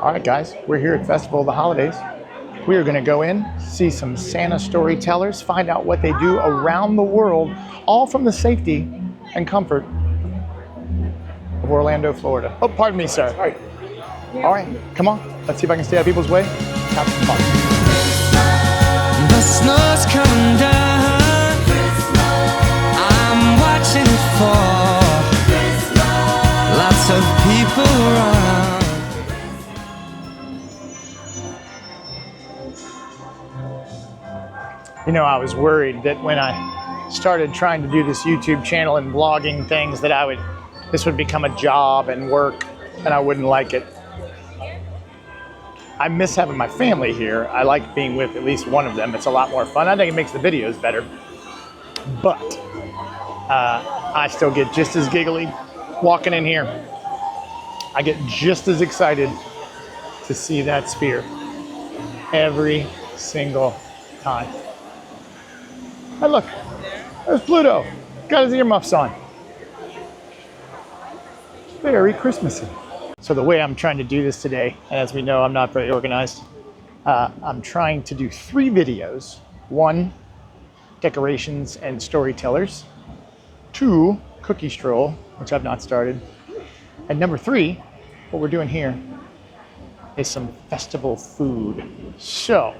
All right, guys, we're here at Festival of the Holidays. We are going to go in, see some Santa storytellers, find out what they do around the world, all from the safety and comfort of Orlando, Florida. Oh, pardon me, sir. Sorry. All right, come on. Let's see if I can stay out of people's way. Have some fun. The snow's coming down. I'm watching it fall. Lots of people around. You know, I was worried that when I started trying to do this YouTube channel and vlogging things that this would become a job and work and I wouldn't like it. I miss having my family here. I like being with at least one of them. It's a lot more fun. I think it makes the videos better. But I still get just as giggly walking in here. I get just as excited to see that spear every single time. Hey, look, there's Pluto. Got his earmuffs on. Very Christmassy. So the way I'm trying to do this today, and as we know, I'm not very organized, I'm trying to do 3 videos. 1, decorations and storytellers. 2, cookie stroll, which I've not started. And number 3, what we're doing here is some festival food. So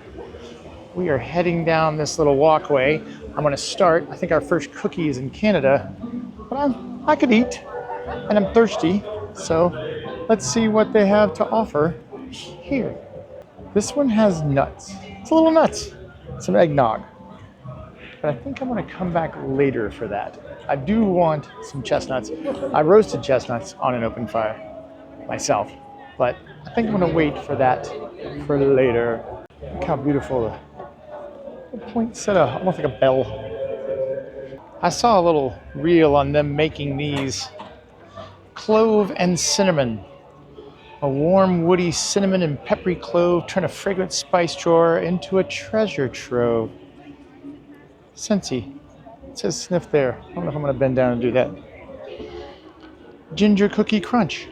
we are heading down this little walkway. I'm gonna start, I think our first cookie is in Canada, but I could eat, and I'm thirsty, so let's see what they have to offer here. This one has nuts. It's a little nuts, some eggnog. But I think I'm gonna come back later for that. I do want some chestnuts. I roasted chestnuts on an open fire myself, but I think I'm gonna wait for that for later. Look how beautiful the poinsettia, almost like a bell. I saw a little reel on them making these clove and cinnamon. A warm, woody cinnamon and peppery clove turn a fragrant spice drawer into a treasure trove. Scentsy. It says sniff there. I don't know if I'm going to bend down and do that. Ginger cookie crunch.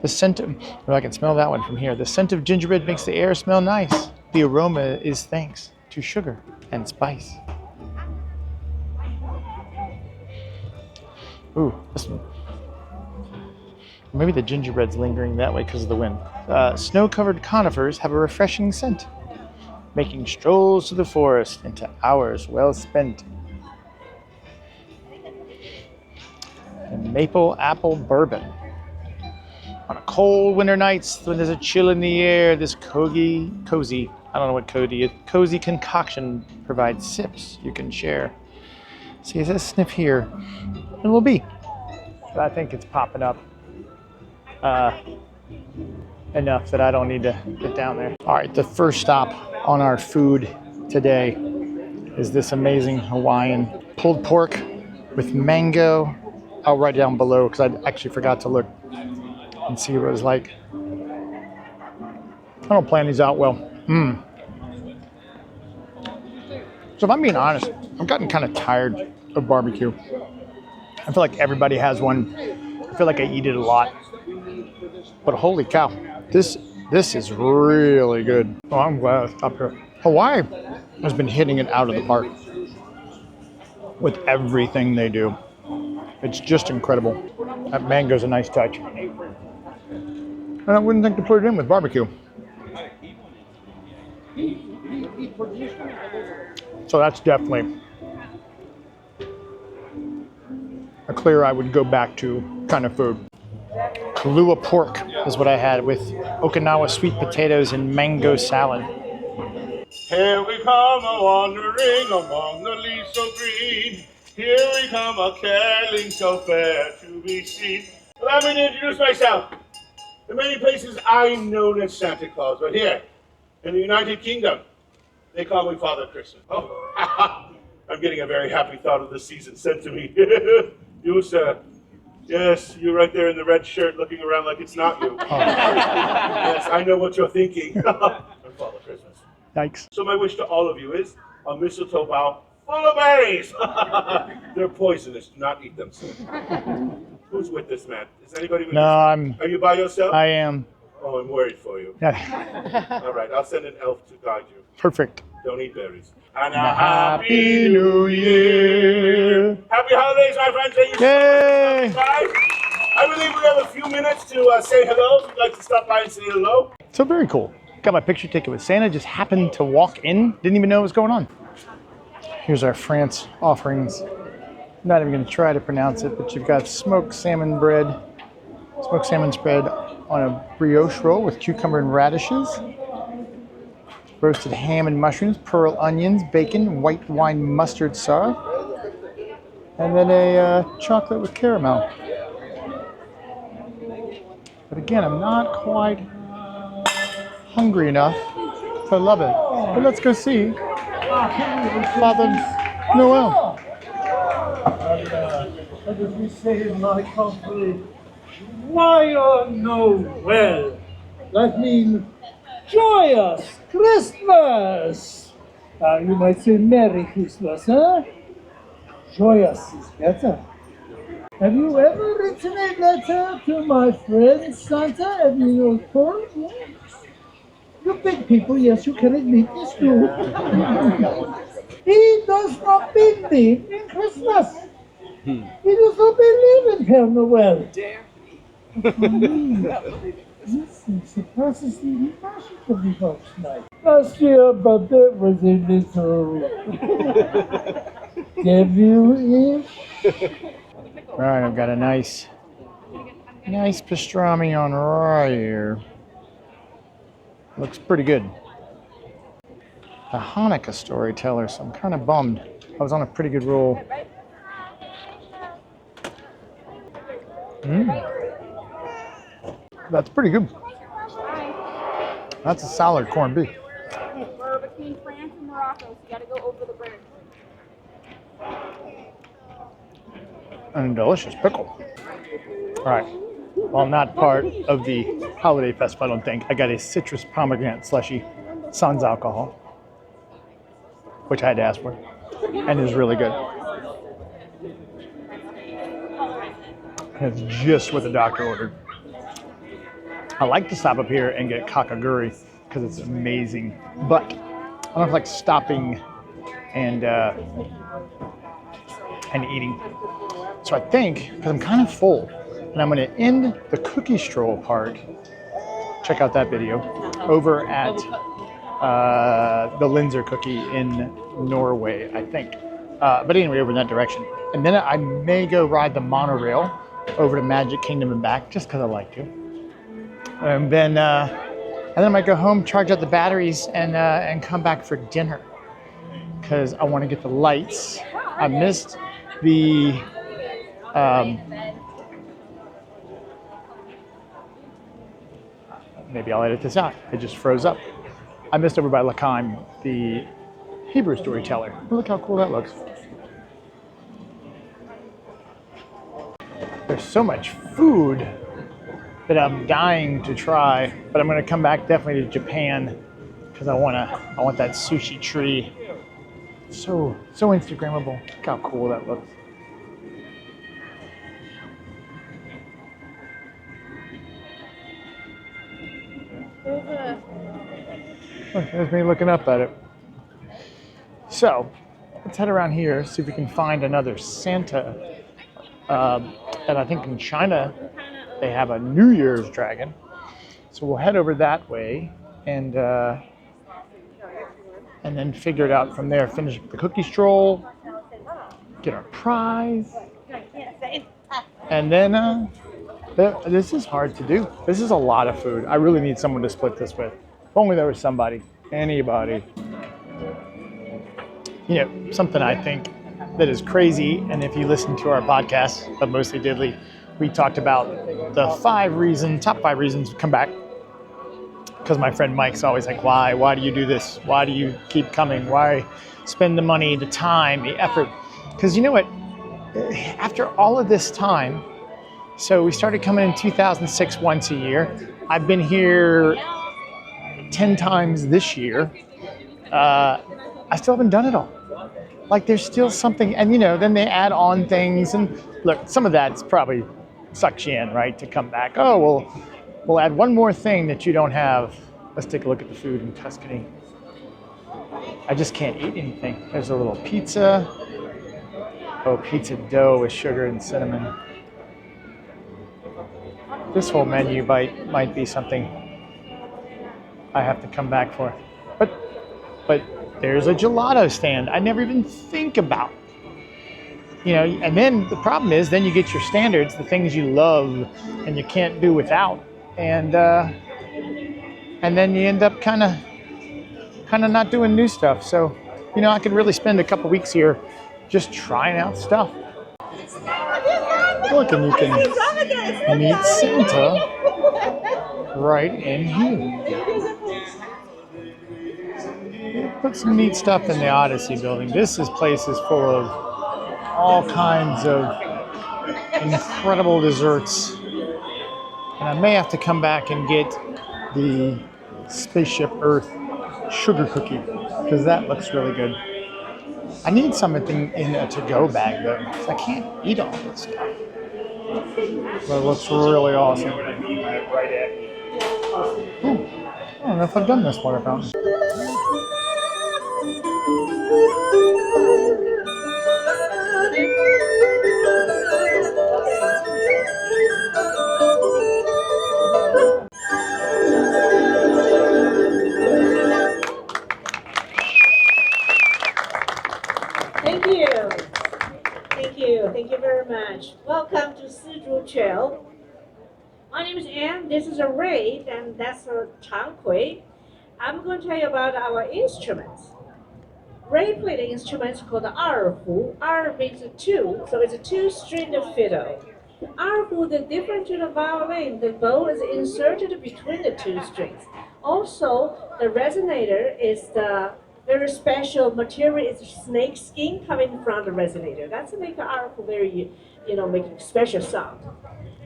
The scent of, oh, I can smell that one from here. The scent of gingerbread makes the air smell nice. The aroma is thanks to sugar and spice. Ooh, this one. Maybe the gingerbread's lingering that way because of the wind. Snow-covered conifers have a refreshing scent, making strolls to the forest into hours well spent. And maple apple bourbon. On a cold winter nights when there's a chill in the air, this cozy, I don't know what cozy concoction provides sips you can share. See, it says sniff here. It will be. But I think it's popping up enough that I don't need to get down there. All right, the first stop on our food today is this amazing Hawaiian pulled pork with mango. I'll write it down below because I actually forgot to look and see what it was like. I don't plan these out well. So if I'm being honest, I've gotten kind of tired of barbecue. I feel like everybody has one. I feel like I eat it a lot. But holy cow, this is really good. Oh, I'm glad I stopped here. Hawaii has been hitting it out of the park with everything they do. It's just incredible. That mango's a nice touch. And I wouldn't think to put it in with barbecue. So that's definitely a clear I would go back to kind of food. Kalua pork is what I had with Okinawa sweet potatoes and mango salad. Here we come a-wandering among the leaves so green. Here we come a-caroling so fair to be seen. Allow me to introduce myself. In many places I'm known as Santa Claus, but here in the United Kingdom, they call me Father Christmas. Oh, I'm getting a very happy thought of the season sent to me. You, sir. Yes, you're right there in the red shirt looking around like it's not you. Oh. Yes, I know what you're thinking. I'm Father Christmas. Yikes. So my wish to all of you is a mistletoe bough full of berries. They're poisonous. Do not eat them. Who's with this man? Is anybody with No, this man? Are you by yourself? I am. Oh, I'm worried for you. Yeah. All right, I'll send an elf to guide you. Perfect. Don't eat berries. And a Happy New Year. Happy holidays, my friends. Thank you Yay! so much for coming by. I believe we have a few minutes to say hello. If you'd like to stop by and say hello. So very cool. Got my picture taken with Santa. Just happened to walk in. Didn't even know what was going on. Here's our France offerings. Not even going to try to pronounce it, but you've got smoked salmon spread on a brioche roll with cucumber and radishes, roasted ham and mushrooms, pearl onions, bacon, white wine mustard sauce, and then a chocolate with caramel. But again, I'm not quite hungry enough to love it. But let's go see Father Noel. What does we say in my country? Why or Noel? That means joyous Christmas. You might say Merry Christmas, huh? Joyous is better. Have you ever written a letter to my friend Santa every year for? You big people, yes, you can admit this too. He does not believe in Christmas. He does not believe in Père Noël. This surpasses the imagination of the folks tonight. Last year, but there was a little devil-ish. All right, I've got a nice pastrami on rye here. Looks pretty good. The Hanukkah Storytellers, so I'm kind of bummed. I was on a pretty good roll. That's pretty good. That's a solid corned beef. We're between France and Morocco, so you gotta go over the bridge. And a delicious pickle. All right. While not part of the holiday festival, I don't think, I got a citrus pomegranate slushy, sans alcohol, which I had to ask for, and is really good. And it's just what the doctor ordered. I like to stop up here and get kakaguri because it's amazing, but I don't like stopping and eating. So I think, because I'm kind of full, and I'm going to end the cookie stroll part, check out that video, over at the Linzer Cookie in Norway, I think. But anyway, over in that direction. And then I may go ride the monorail over to Magic Kingdom and back, just because I like to. And then I might go home, charge up the batteries, and come back for dinner, because I want to get the lights. I missed the maybe I'll edit this out. It just froze up. I missed over by L'Chaim, the Hebrew storyteller. Look how cool that looks. There's so much food that I'm dying to try, but I'm going to come back definitely to Japan because I want that sushi tree. So Instagrammable. Look how cool that looks. Look, there's me looking up at it. So let's head around here, see if we can find another Santa. And I think in China they have a New Year's dragon. So we'll head over that way and then figure it out from there. Finish the cookie stroll, get our prize, and then this is hard to do. This is a lot of food. I really need someone to split this with. If only there was somebody, anybody. You know, something I think that is crazy, and if you listen to our podcast, but mostly Diddley, we talked about the top 5 reasons to come back. Because my friend Mike's always like, why do you do this? Why do you keep coming? Why spend the money, the time, the effort? Because you know what, after all of this time, so we started coming in 2006 once a year. I've been here 10 times this year. I still haven't done it all. Like there's still something, and you know, then they add on things, and look, some of that's probably sucks you in, right? To come back, oh well, we'll add one more thing that you don't have. Let's take a look at the food in Tuscany. I just can't eat anything. There's a little pizza. Oh, pizza dough with sugar and cinnamon. This whole menu might be something I have to come back for. But there's a gelato stand I never even think about. You know, and then the problem is then you get your standards, the things you love and you can't do without. And then you end up kind of not doing new stuff. So, you know, I could really spend a couple weeks here just trying out stuff. Look, and you can meet Santa right in here. Put some neat stuff in the Odyssey building. This place is full of all kinds of incredible desserts. And I may have to come back and get the Spaceship Earth sugar cookie because that looks really good. I need something in a to-go bag though, because I can't eat all this stuff. But it looks really awesome. Ooh, I don't know if I've done this water fountain. Thank you very much. Welcome to Sizhu Trail. My name is Anne, this is Ray, and that's Chang Kui. I'm going to tell you about our instruments. Ray played an instrument called the erhu. Er means two, so it's a two-stringed fiddle. Erhu, the different to the violin, the bow is inserted between the two strings. Also, the resonator is the very special material. It's snake skin coming from the resonator. That's to make the erhu very, making special sound.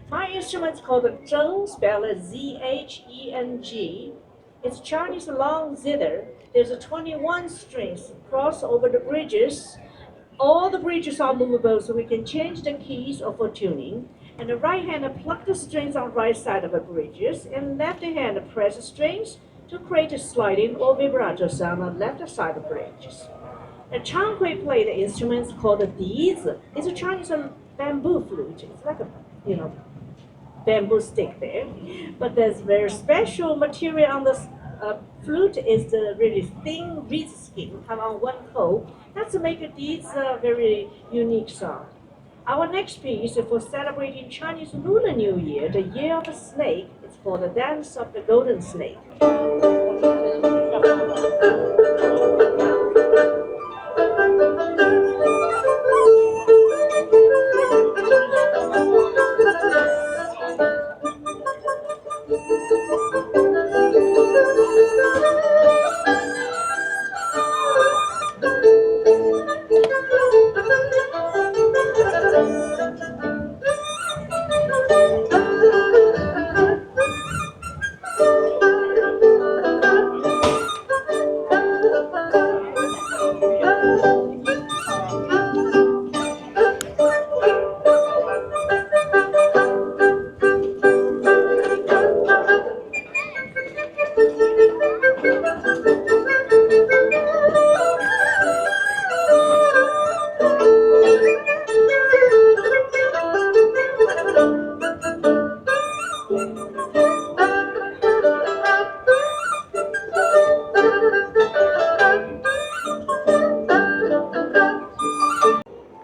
My instrument is called the zheng, spelled Z-H-E-N-G. It's Chinese long zither. There's 21 strings cross over the bridges. All the bridges are movable, so we can change the keys for tuning. And the right hand pluck the strings on the right side of the bridges, and left hand press the strings to create a sliding or vibrato sound on the left side of the bridges. And Chang Kui played the instruments called the dizi. It's a Chinese bamboo flute. It's like a, bamboo stick there. But there's very special material on the flute is the really thin reed skin come on one hole. That's to make these very unique sound. Our next piece for celebrating Chinese Lunar New Year, the Year of the Snake, it's called the Dance of the Golden Snake.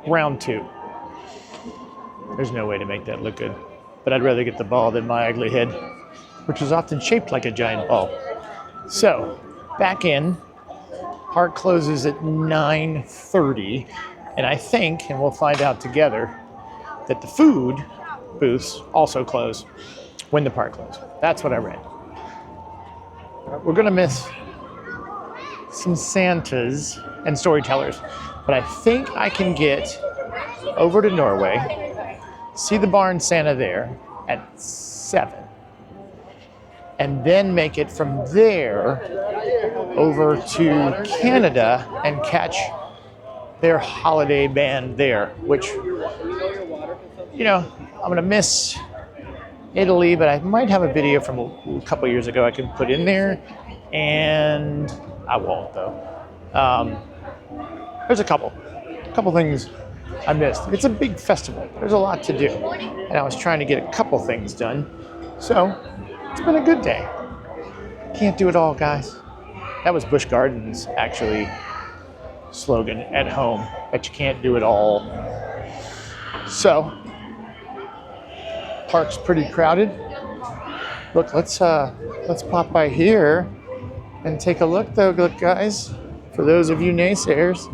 Round two. There's no way to make that look good, but I'd rather get the ball than my ugly head, which is often shaped like a giant ball. So, back in. Park closes at 9:30, and I think, and we'll find out together, that the food booths also close when the park closes. That's what I read. We're gonna miss some Santas and Storytellers, but I think I can get over to Norway, see the barn Santa there at 7, and then make it from there over to Canada and catch their holiday band there, which, I'm gonna miss, Italy, but I might have a video from a couple years ago I can put in there, and I won't though. There's a couple things I missed. It's a big festival. There's a lot to do, and I was trying to get a couple things done. So it's been a good day. Can't do it all, guys. That was Busch Gardens actually slogan at home, that you can't do it all. So park's pretty crowded. Look, let's pop by here and take a look though, guys. For those of you naysayers,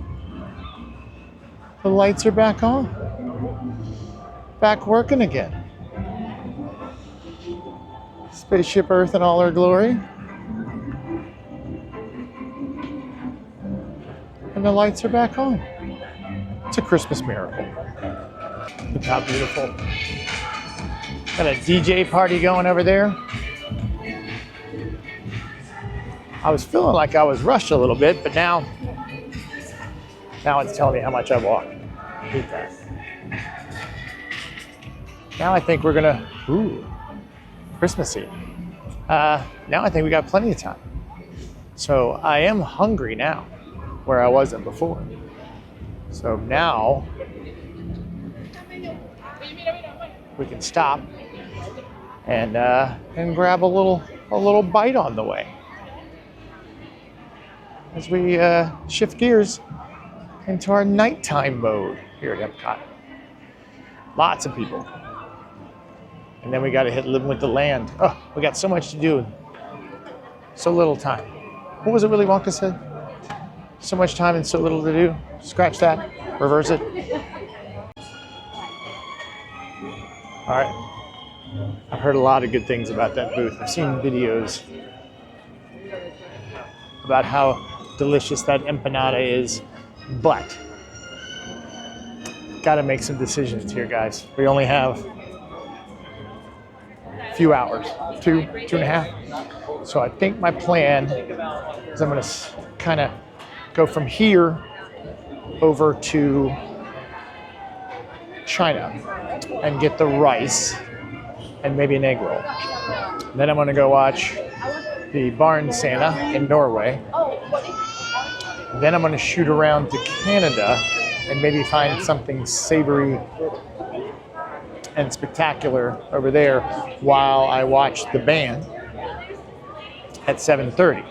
the lights are back on. Back working again. Spaceship Earth in all her glory. And the lights are back on. It's a Christmas miracle. Look how beautiful. Got a DJ party going over there. I was feeling like I was rushed a little bit, but now it's telling me how much I've walked. I hate that. Now I think we're gonna, Christmassy. Now I think we got plenty of time. So I am hungry now, where I wasn't before. So now we can stop and grab a little bite on the way as we shift gears into our nighttime mode here at Epcot. Lots of people. And then we got to hit Living with the Land. Oh, we got so much to do. So little time. What was it Willy Wonka said? So much time and so little to do. Scratch that. Reverse it. All right. I've heard a lot of good things about that booth. I've seen videos about how delicious that empanada is, but got to make some decisions here, guys. We only have a few hours, two and a half. So I think my plan is I'm going to kind of go from here over to China and get the rice and maybe an egg roll. Then I'm going to go watch the Barn Santa in Norway. Then I'm going to shoot around to Canada and maybe find something savory and spectacular over there while I watch the band at 7:30.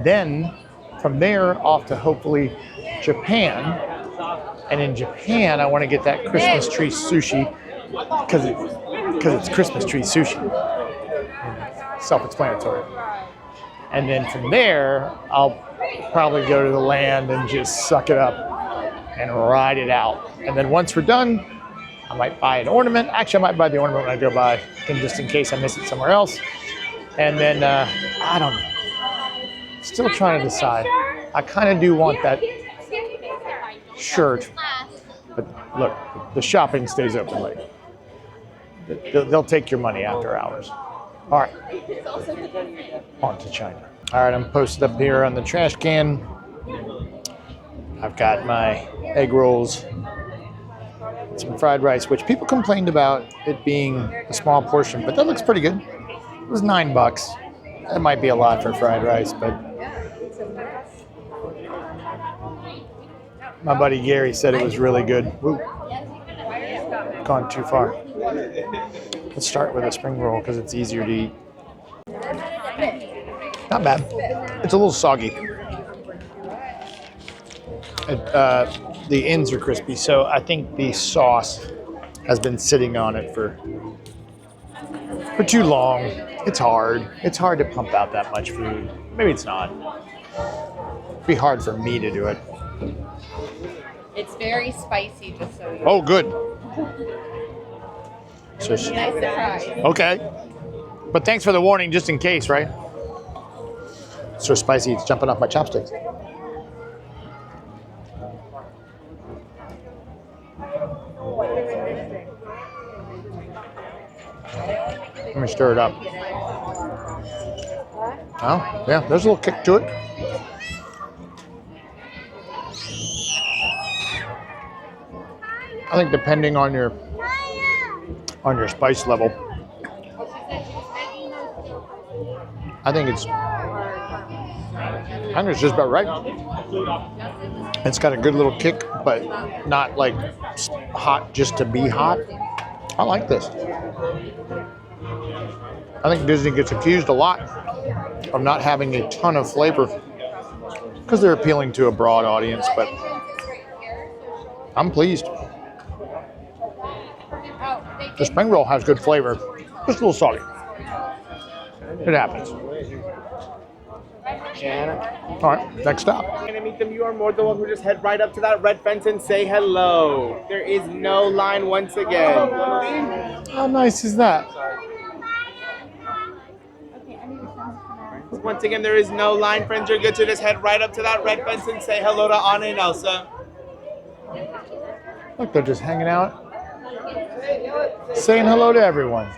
Then from there off to hopefully Japan. And in Japan, I want to get that Christmas tree sushi because it's Christmas tree sushi. Self-explanatory. And then from there, I'll probably go to the land and just suck it up and ride it out. And then once we're done, I might buy an ornament. Actually, I might buy the ornament when I go by, just in case I miss it somewhere else. And then, I don't know. Still trying to decide. I kind of do want that shirt. But look, the shopping stays open late. They'll take your money after hours. All right, on to China. All right, I'm posted up here on the trash can. I've got my egg rolls, some fried rice, which people complained about it being a small portion, but that looks pretty good. It was $9. That might be a lot for fried rice, but my buddy Gary said it was really good. Woo. Gone too far. Let's start with a spring roll because it's easier to eat. Not bad. It's a little soggy. The ends are crispy, so I think the sauce has been sitting on it for too long. It's hard. It's hard to pump out that much food. Maybe it's not. It'd be hard for me to do it. It's very spicy, just so you know. Oh, good. So Nice surprise. okay. But thanks for the warning, just in case, right? It's so spicy, it's jumping off my chopsticks. Let me stir it up. Oh, yeah, there's a little kick to it. I think depending on your spice level, I think it's just about right. It's got a good little kick, but not like hot just to be hot. I like this. I think Disney gets accused a lot of not having a ton of flavor because they're appealing to a broad audience, but I'm pleased. The spring roll has good flavor, just a little salty. It happens. All right, next stop. You're gonna meet them. You are more than welcome to just head right up to that red fence and say hello. There is no line once again. How nice is that? Once again, there is no line, friends. You're good to just head right up to that red fence and say hello to Anna and Elsa. Look, they're just hanging out, saying hello to everyone.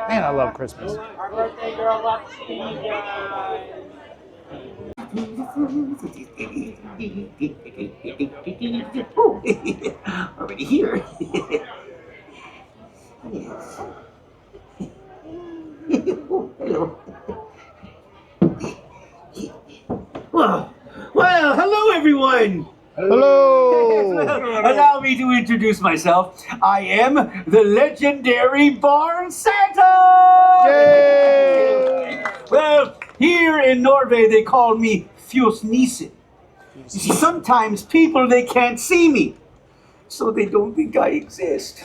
Man, I love Christmas. Our birthday girl loves Already here. Yes. Oh, hello. Well, hello everyone. Hello. Allow me to introduce myself. I am the legendary Barn Santa. Yay! Well, here in Norway they call me Fjos Nissen. You see, sometimes people they can't see me, so they don't think I exist.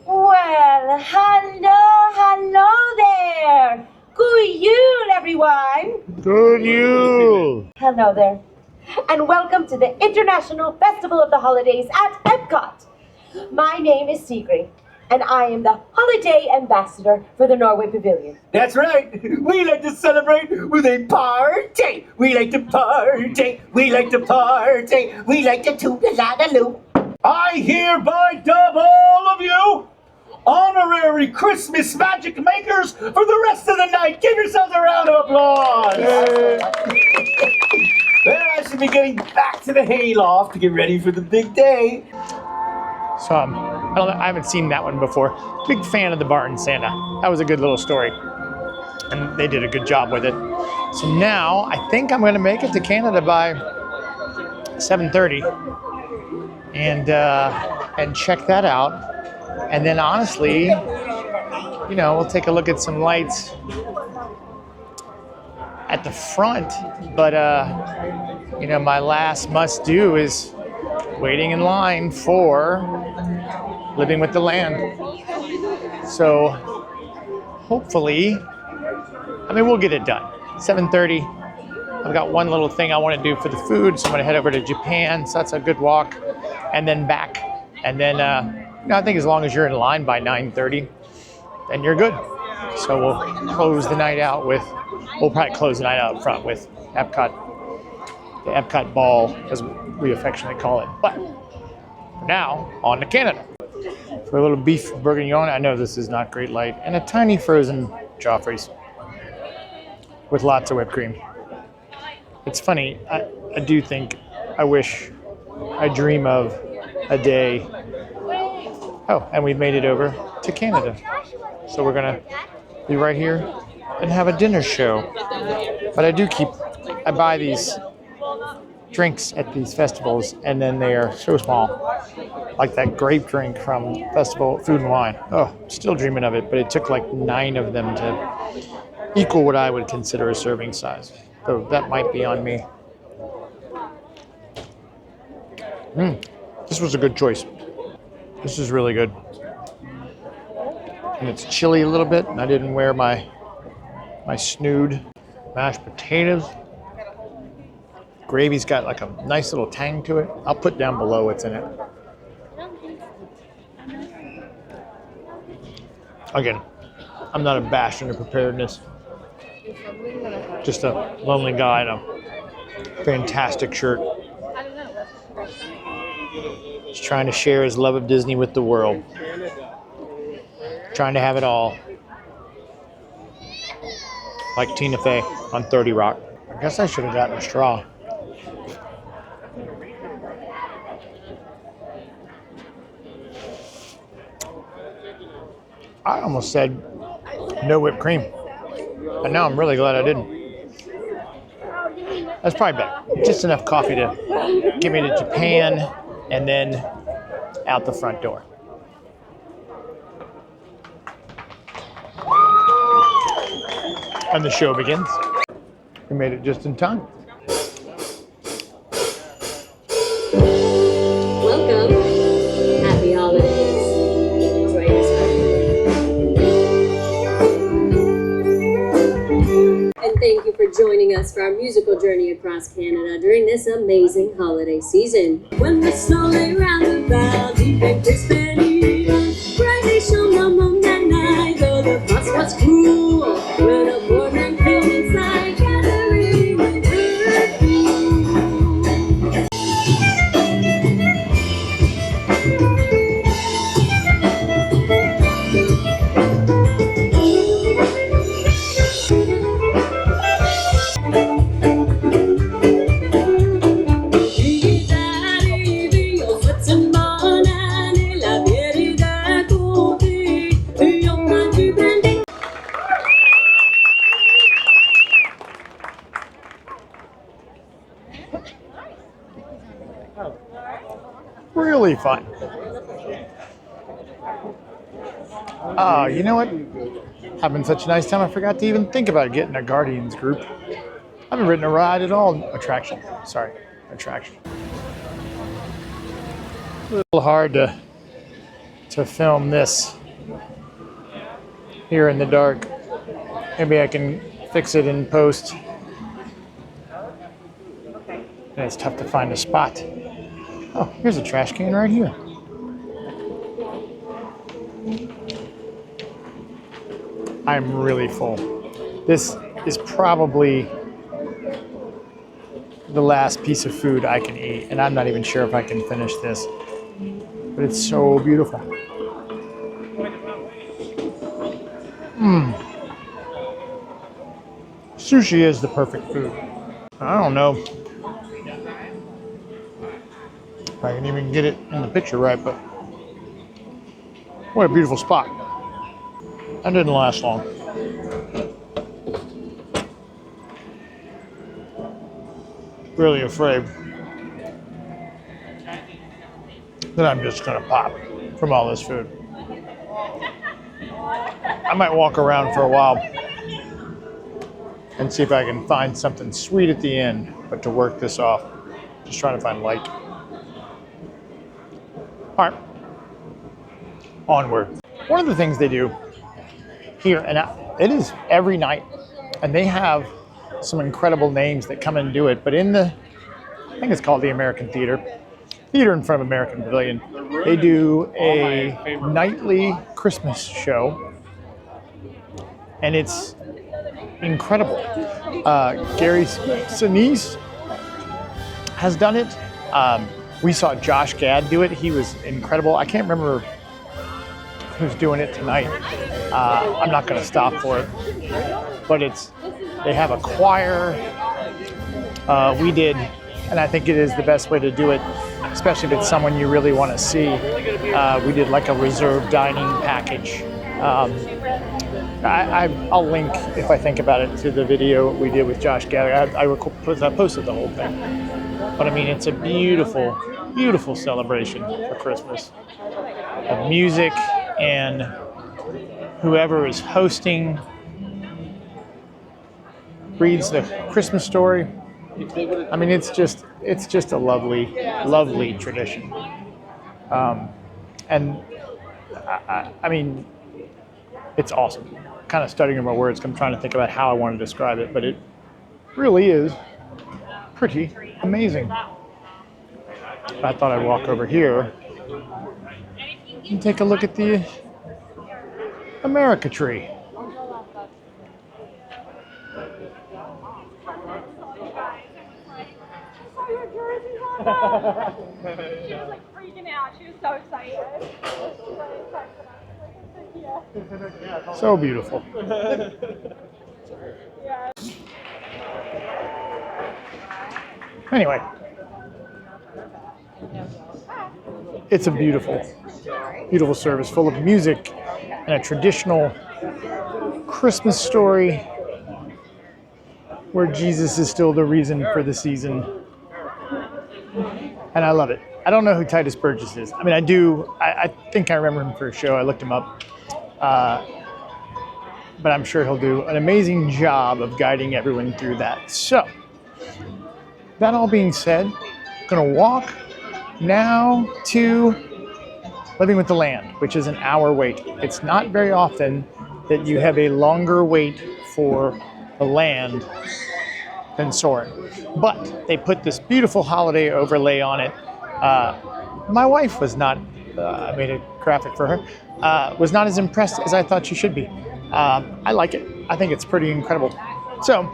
Well, hello there. Good Yule, everyone. Good you. Hello there. And welcome to the International Festival of the Holidays at Epcot. My name is Sigrid, and I am the Holiday Ambassador for the Norway Pavilion. That's right. We like to celebrate with a party. We like to party. We like to party. We like to toot-a-la-da-loo. I hereby dub all of you honorary Christmas magic makers for the rest of the night. Give yourselves a round of applause. Well, I should be getting back to the hayloft to get ready for the big day. So I haven't seen that one before. Big fan of the Barn Santa. That was a good little story, and they did a good job with it. So now I think I'm going to make it to Canada by 7:30, and check that out. And then honestly, we'll take a look at some lights at the front. But my last must do is waiting in line for Living with the Land. So hopefully, we'll get it done. 7:30. I've got one little thing I want to do for the food, so I'm going to head over to Japan. So that's a good walk, and then back. And then I think as long as you're in line by 9:30, then you're good. So we'll close the night out we'll probably close the night out up front with Epcot, the Epcot ball, as we affectionately call it. But for now, on to Canada. For a little beef bourguignon, I know this is not great light, and a tiny frozen Joffrey's with lots of whipped cream. It's funny, I do think, I dream of a day. Oh, and we've made it over to Canada. So we're gonna be right here and have a dinner show. But I buy these drinks at these festivals, and then they are so small. Like that grape drink from Festival Food and Wine. Oh, still dreaming of it, but it took like 9 of them to equal what I would consider a serving size. So that might be on me. This was a good choice. This is really good. And it's chilly a little bit, and I didn't wear my snood. Mashed potatoes. Gravy's got like a nice little tang to it. I'll put down below what's in it. Again, I'm not a bastion of preparedness. Just a lonely guy in a fantastic shirt. He's trying to share his love of Disney with the world. Trying to have it all. Like Tina Fey on 30 Rock. I guess I should have gotten a straw. I almost said no whipped cream. But now I'm really glad I didn't. That's probably better. Just enough coffee to get me to Japan and then out the front door. And the show begins. We made it just in time. Welcome. Happy holidays. Enjoy your time. And thank you for joining us for our musical journey across Canada during this amazing holiday season. When the snow lay round about deep and crisp and even, brightly shone the moon that night, though the frost was cruel. When a poor man came inside, gathering with Really fun. Oh, you know what? Having such a nice time, I forgot to even think about getting a Guardians group. I haven't ridden a ride at all. Attraction. Sorry, attraction. A little hard to film this here in the dark. Maybe I can fix it in post. And it's tough to find a spot. Oh, here's a trash can right here. I'm really full. This is probably the last piece of food I can eat, and I'm not even sure if I can finish this. But it's so beautiful. Sushi is the perfect food. I don't know if I can even get it in the picture right, but what a beautiful spot. That didn't last long. Really afraid that I'm just gonna pop from all this food. I might walk around for a while and see if I can find something sweet at the end, but to work this off, just trying to find light. All right, onward. One of the things they do here, and it is every night, and they have some incredible names that come and do it, but in the, I think it's called the American Theater in front of American Pavilion, they do a nightly Christmas show, and it's incredible. Gary Sinise has done it. We saw Josh Gad do it. He was incredible. I can't remember who's doing it tonight. I'm not going to stop for it, but they have a choir. We did, and I think it is the best way to do it, especially if it's someone you really want to see. We did like a reserved dining package. I'll link, if I think about it, to the video we did with Josh Gad. I posted the whole thing. But I mean, it's a beautiful, beautiful celebration for Christmas. Of music, and whoever is hosting reads the Christmas story. I mean, it's just a lovely, lovely tradition. And I mean, it's awesome. Kind of studying my words. I'm trying to think about how I want to describe it, but it really is pretty amazing. I thought I'd walk over here and take a look at the America tree. She was like freaking out. She was so excited. So beautiful. Yeah. Anyway, it's a beautiful, beautiful service full of music and a traditional Christmas story where Jesus is still the reason for the season. And I love it. I don't know who Titus Burgess is. I mean, I do. I think I remember him for a show. I looked him up. But I'm sure he'll do an amazing job of guiding everyone through that. So, that all being said, I'm going to walk now to Living with the Land, which is an hour wait. It's not very often that you have a longer wait for the land than Soarin'. But they put this beautiful holiday overlay on it. My wife was not, I made a graphic for her, was not as impressed as I thought she should be. I like it. I think it's pretty incredible. So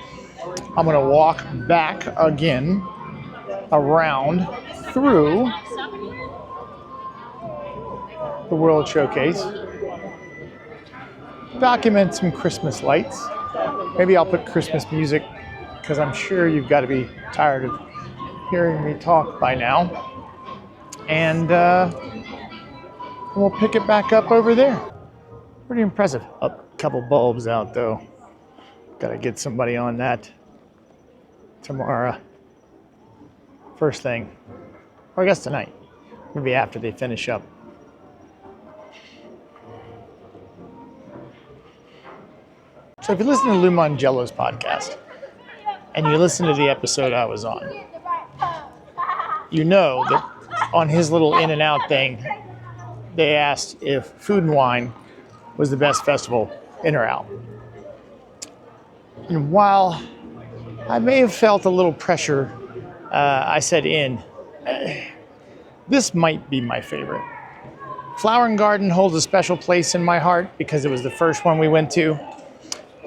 I'm going to walk back again around through the World Showcase, document some Christmas lights. Maybe I'll put Christmas music because I'm sure you've got to be tired of hearing me talk by now. And we'll pick it back up over there. Pretty impressive. A couple bulbs out though. Gotta get somebody on that tomorrow. First thing. Or I guess tonight. Maybe after they finish up. So if you listen to Lou Mongello's podcast and you listen to the episode I was on, you know that on his little in and out thing, they asked if Food and Wine was the best festival, in or out. And while I may have felt a little pressure, I said in. This might be my favorite. Flower and Garden holds a special place in my heart because it was the first one we went to.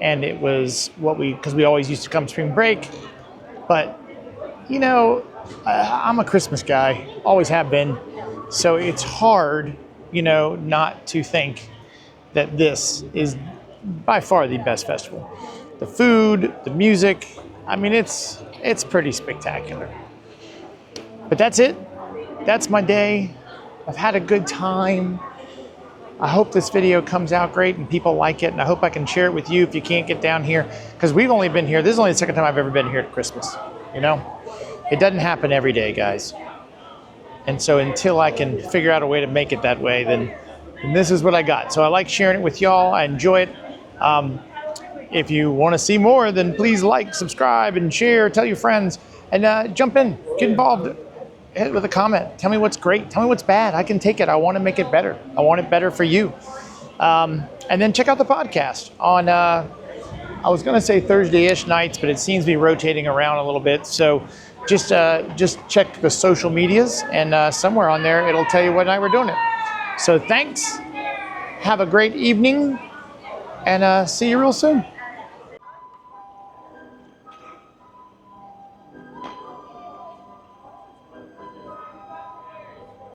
And it was because we always used to come spring break. But, you know, I'm a Christmas guy, always have been. So it's hard, you know, not to think that this is by far the best festival. The food, the music, I mean, it's pretty spectacular. But that's it. That's my day. I've had a good time. I hope this video comes out great and people like it, and I hope I can share it with you if you can't get down here, because we've only been here, this is only the second time I've ever been here at Christmas, you know? It doesn't happen every day, guys. And so until I can figure out a way to make it that way, then this is what I got. So I like sharing it with y'all. I enjoy it. If you want to see more, then please like, subscribe, and share, tell your friends, and jump in, get involved. Hit with a comment. Tell me what's great. Tell me what's bad. I can take it. I want to make it better. I want it better for you. And then check out the podcast on, I was going to say Thursday-ish nights, but it seems to be rotating around a little bit. So just check the social medias, and somewhere on there, it'll tell you what night we're doing it. So thanks. Have a great evening, and see you real soon.